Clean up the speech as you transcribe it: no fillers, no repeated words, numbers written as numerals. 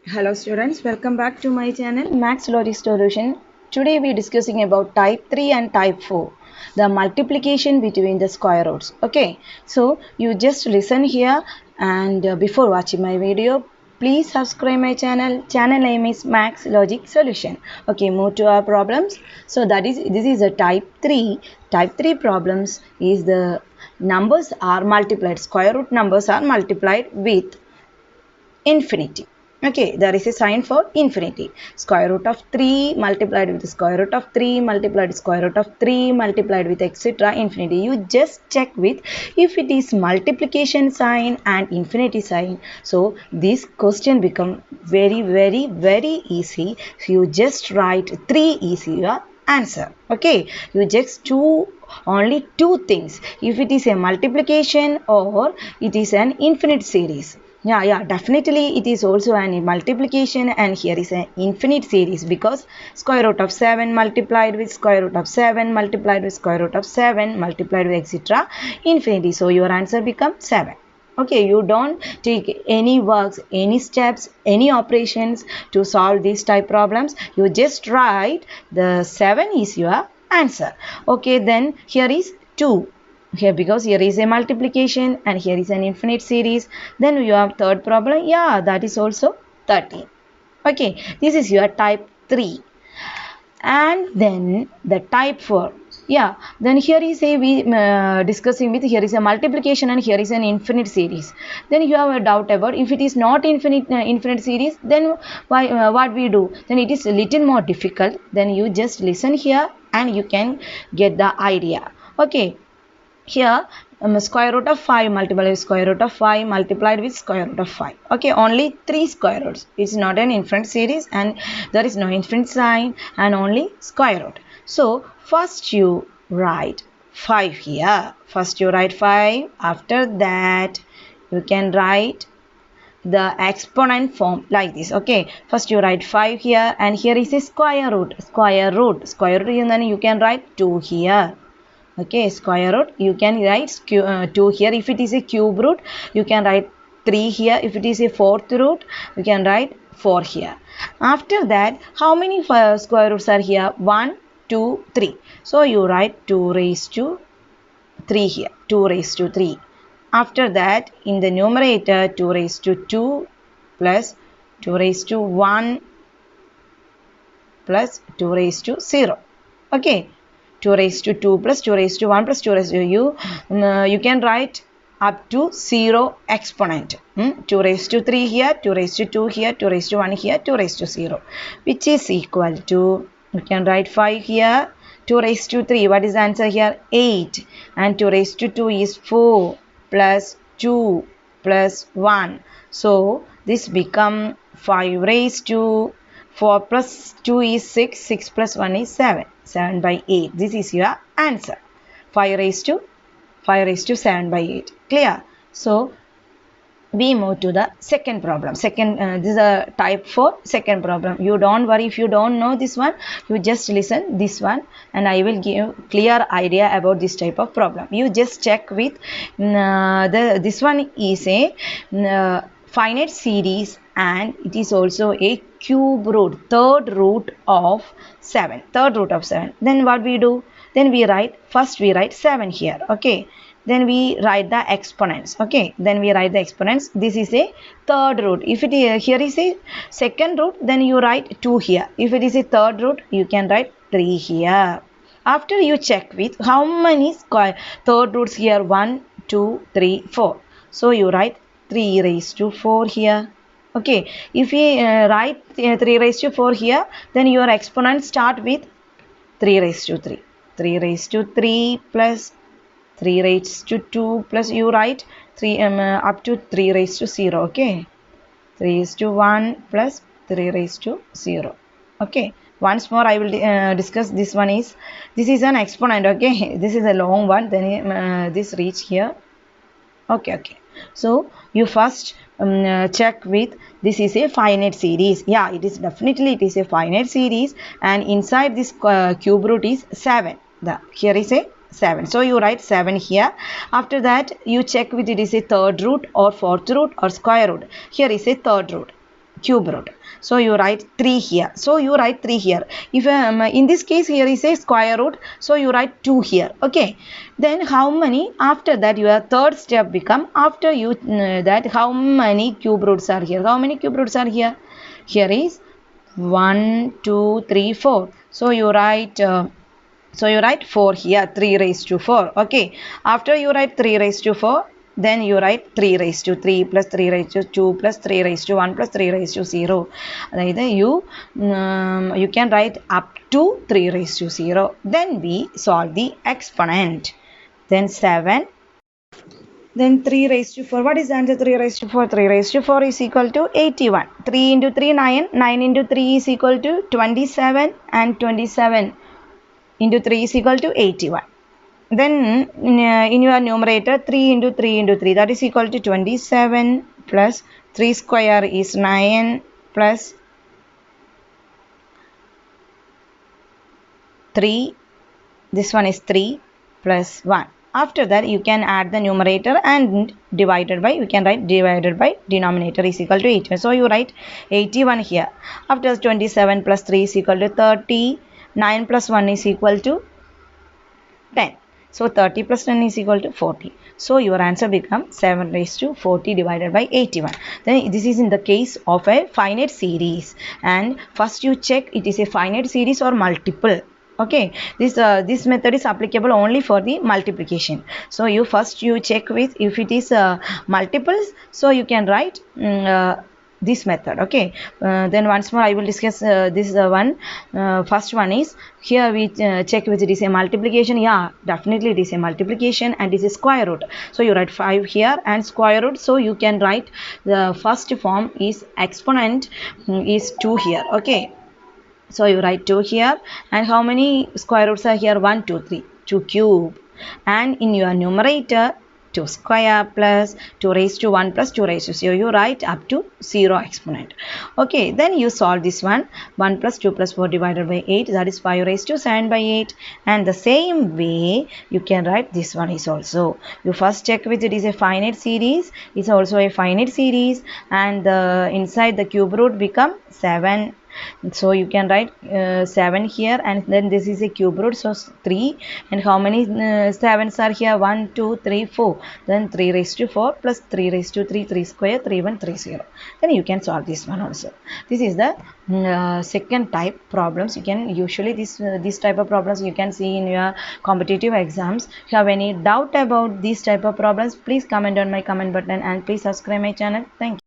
Hello students, welcome back to my channel Max Logic Solution. Today we are discussing about type 3 and type 4, the multiplication between the square roots. Okay, so you just listen here and before watching my video, please subscribe my channel. Channel name is Max Logic Solution. Okay, move to our problems. So this is a type 3. Type 3 problems is the numbers are multiplied, square root numbers are multiplied with infinity. Okay, there is a sign for infinity. Square root of 3 multiplied with square root of 3 multiplied with square root of 3 multiplied with etc. infinity. You just check with if it is multiplication sign and infinity sign. So this question become very easy. So you just write 3 is your answer. Okay, you just only two things, if it is a multiplication or it is an infinite series. Yeah, definitely it is also an multiplication and here is an infinite series because square root of 7 multiplied with square root of 7 multiplied with square root of 7 multiplied with etc. infinity. So your answer becomes 7. Okay, you don't take any works, any steps, any operations to solve these type problems. You just write the 7 is your answer. Okay, then here is 2 here because here is a multiplication and here is an infinite series. Then you have third problem. Yeah, that is also 13. Okay, this is your type 3. And then the type 4. Yeah, then here is a discussing with here is a multiplication and here is an infinite series. Then you have a doubt about if it is not infinite series, then what we do, then it is a little more difficult. Then you just listen here and you can get the idea. Okay, here square root of 5 multiplied with square root of 5 multiplied with square root of 5. Okay, only 3 square roots. It's not an infinite series and there is no infinite sign and only square root. So first you write 5 here. First you write 5. After that you can write the exponent form like this. Okay, first you write 5 here and here is a square root and then you can write 2 here. Okay, square root you can write 2 here. If it is a cube root you can write 3 here. If it is a fourth root you can write 4 here. After that how many square roots are here? 1 2 3. So you write 2 raised to 3 here, 2 raised to 3. After that in the numerator 2 raised to 2 plus 2 raised to 1 plus 2 raised to 0. Okay, 2 raised to 2 plus 2 raised to 1 plus 2 raised to you can write up to 0 exponent. 2 raised to 3 here, 2 raised to 2 here, 2 raised to 1 here, 2 raised to 0, which is equal to, you can write 5 here, 2 raised to 3, what is the answer here? 8, and 2 raised to 2 is 4 plus 2 plus 1. So this become 5 raised to 4 plus 2 is 6, 6 plus 1 is 7, 7 by 8. This is your answer. 5 raised to 7 by 8. Clear? So we move to the second problem. This is a type 4 second problem. You don't worry if you don't know this one. You just listen this one and I will give clear idea about this type of problem. You just check with this one is a finite series and it is also a cube root, third root of 7. Then what we do? Then we write, first we write 7 here. Okay, then we write the exponents. Okay, then we write the exponents. This is a third root. If it is here is a second root, then you write 2 here. If it is a third root, you can write 3 here. After you check with how many third roots here, 1 2 3 4. So you write 3 raised to 4 here. Okay, if we write 3 raised to 4 here, then your exponent start with 3 raised to 3. 3 raised to 3 plus 3 raised to 2 plus you write 3 up to 3 raised to 0. Okay, 3 raised to 1 plus 3 raised to 0. Okay, once more I will discuss this one is, this is an exponent. Okay, this is a long one, then this reach here. Okay, so you first check with, this is a finite series. Yeah, it is a finite series and inside this cube root is 7. Here is a 7. So you write 7 here. After that you check with it is a third root or fourth root or square root. Here is a third root. cube root. So you write 3 here. So you write 3 here. If in this case here is a square root, so you write 2 here. Okay. Then how many? After that your third step become, after you that how many cube roots are here? How many cube roots are here? Here is 1, 2, 3, 4. So you write 4 here, 3 raised to 4. Okay. After you write 3 raised to 4, then you write 3 raised to 3 plus 3 raised to 2 plus 3 raised to 1 plus 3 raised to 0. You can write up to 3 raised to 0. Then we solve the exponent. Then 7. Then 3 raised to 4. What is the answer? 3 raised to 4. 3 raised to 4 is equal to 81. 3 into 3, 9. 9 into 3 is equal to 27. And 27 into 3 is equal to 81. Then in your numerator, 3 into 3 into 3, that is equal to 27 plus 3 square is 9 plus 3. This one is 3 plus 1. After that, you can add the numerator and divided by, you can write divided by denominator is equal to 81. So you write 81 here. After 27 plus 3 is equal to 30. 9 plus 1 is equal to 10. So 30 plus 10 is equal to 40. So your answer becomes 7 raised to 40 divided by 81. Then this is in the case of a finite series. And first you check it is a finite series or multiple. Okay, this method is applicable only for the multiplication. So you check with if it is multiples. So you can write this method. Okay. Then once more I will discuss this one. First one is here we check whether it is a multiplication. Yeah, definitely it is a multiplication and it is a square root. So you write 5 here and square root. So you can write the first form is exponent is 2 here. Okay. So you write 2 here, and how many square roots are here? 1, 2, 3, 2 cube. And in your numerator, 2 square plus 2 raised to 1 plus 2 raised to 0. You write up to 0 exponent. Okay, then you solve this one. 1 plus 2 plus 4 divided by 8, that is 5 raised to 7 by 8. And the same way, you can write this one is also. You first check with it is a finite series. It's also a finite series. And inside the cube root become 7. So you can write 7 here, and then this is a cube root, so 3. And how many 7s are here? 1, 2, 3, 4. Then 3 raised to 4 plus 3 raised to 3, 3 square, 3, 1, 3, 0. Then you can solve this one also. This is the second type problems. You can usually this type of problems you can see in your competitive exams. If you have any doubt about these type of problems, please comment on my comment button and please subscribe my channel. Thank you.